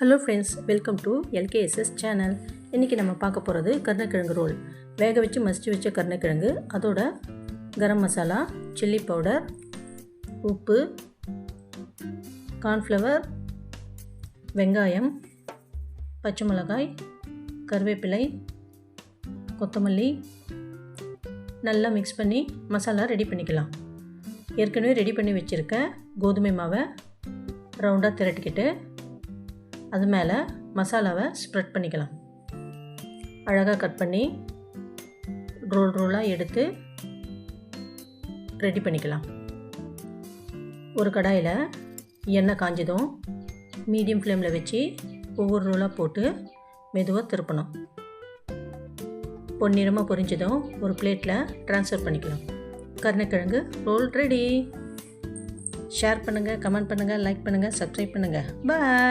Hello friends, welcome to LKSS channel. இன்றைக்கி நம்ம பார்க்க போகிறது கருணக்கிழங்கு ரோல். வேக வச்சு மசிச்சு வச்ச கருணக்கிழங்கு, அதோட கரம் மசாலா, சில்லி பவுடர், உப்பு, கார்ன்ஃப்ளவர், வெங்காயம், பச்சை மிளகாய், கருவேப்பிலை, கொத்தமல்லி நல்லா மிக்ஸ் பண்ணி மசாலா ரெடி பண்ணிக்கலாம். ஏற்கனவே ரெடி பண்ணி வச்சுருக்க கோதுமை மாவை ரவுண்டாக திரட்டிக்கிட்டு அது மேலே மசாலாவை ஸ்ப்ரெட் பண்ணிக்கலாம். அழகாக கட் பண்ணி ரோலாக எடுத்து ரெடி பண்ணிக்கலாம். ஒரு கடாயில் எண்ணெய் காஞ்சதும் மீடியம் ஃப்ளேமில் வச்சு ஒவ்வொரு ரோலாக போட்டு மெதுவாக திருப்பணும். பொன்னிறமாக பொரிஞ்சதும் ஒரு பிளேட்டில் ட்ரான்ஸ்ஃபர் பண்ணிக்கலாம். கருணக்கிழங்கு ரோல் ரெடி. ஷேர் பண்ணுங்கள், கமெண்ட் பண்ணுங்கள், லைக் பண்ணுங்கள், சப்ஸ்கிரைப் பண்ணுங்கள். பாய்.